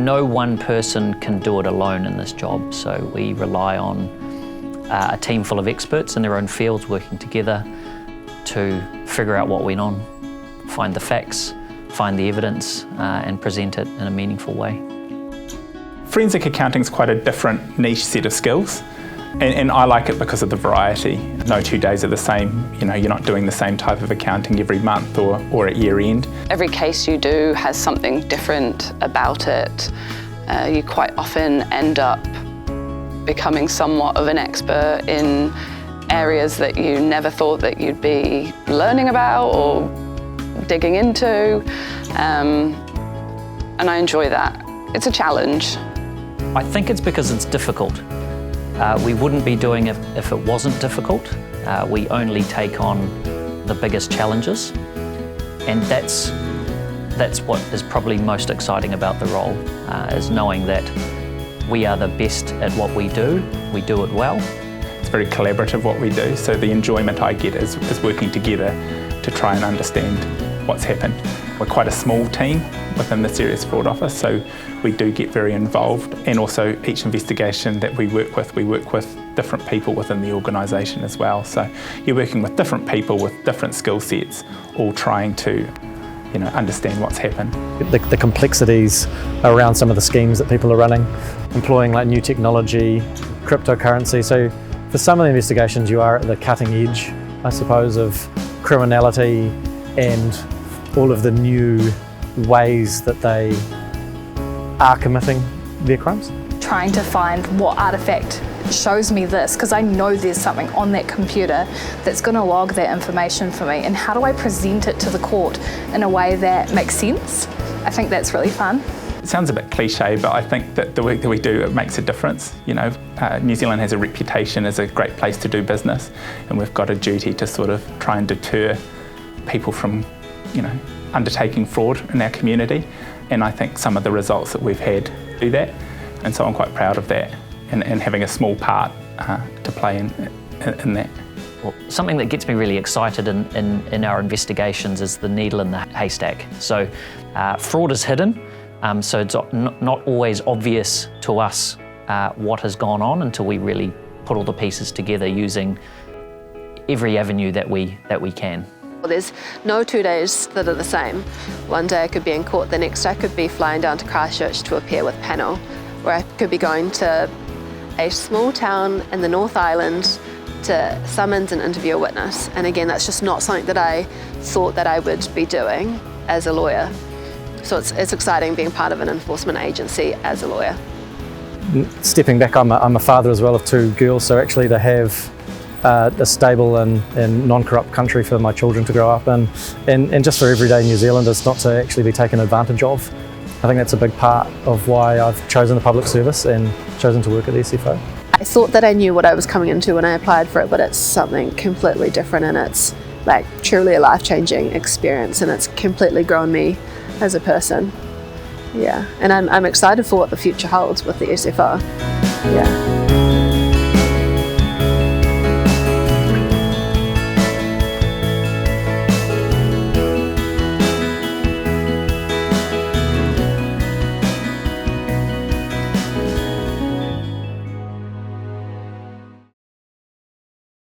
No one person can do it alone in this job, so we rely on a team full of experts in their own fields working together to figure out what went on, find the facts, find the evidence, and present it in a meaningful way. Forensic accounting is quite a different niche set of skills, and I like it because of the variety. No 2 days are the same. You know, you're not doing the same type of accounting every month or at year end. Every case you do has something different about it. You quite often end up becoming somewhat of an expert in areas that you never thought that you'd be learning about or digging into, and I enjoy that. It's a challenge. I think it's because it's difficult. We wouldn't be doing it if it wasn't difficult. We only take on the biggest challenges, and that's what is probably most exciting about the role, is knowing that we are the best at what we do it well. It's very collaborative what we do, so the enjoyment I get is working together to try and understand what's happened. We're quite a small team within the Serious Fraud Office, so we do get very involved, and also each investigation that we work with different people within the organisation as well. So you're working with different people with different skill sets, all trying to understand what's happened. The complexities around some of the schemes that people are running, employing like new technology, cryptocurrency. So for some of the investigations you are at the cutting edge, I suppose, of criminality and all of the new ways that they are committing their crimes. Trying to find what artefact shows me this, because I know there's something on that computer that's going to log that information for me, and how do I present it to the court in a way that makes sense? I think that's really fun. It sounds a bit cliche, but I think that the work that we do, it makes a difference. New Zealand has a reputation as a great place to do business, and we've got a duty to sort of try and deter people from undertaking fraud in our community, and I think some of the results that we've had do that, and so I'm quite proud of that and having a small part to play in that. Well, something that gets me really excited in our investigations is the needle in the haystack. So fraud is hidden, so it's not always obvious to us what has gone on until we really put all the pieces together using every avenue that we can. Well, there's no 2 days that are the same. One day I could be in court, the next day I could be flying down to Christchurch to appear with panel, or I could be going to a small town in the North Island to summons and interview a witness. And again, that's just not something that I thought that I would be doing as a lawyer. So it's exciting being part of an enforcement agency as a lawyer. Stepping back, I'm a father as well of 2 girls, so actually to have a stable and non-corrupt country for my children to grow up in, and just for everyday New Zealanders not to actually be taken advantage of. I think that's a big part of why I've chosen the public service and chosen to work at the SFO. I thought that I knew what I was coming into when I applied for it, but it's something completely different, and it's like truly a life-changing experience, and it's completely grown me as a person. Yeah, and I'm excited for what the future holds with the SFO. Yeah.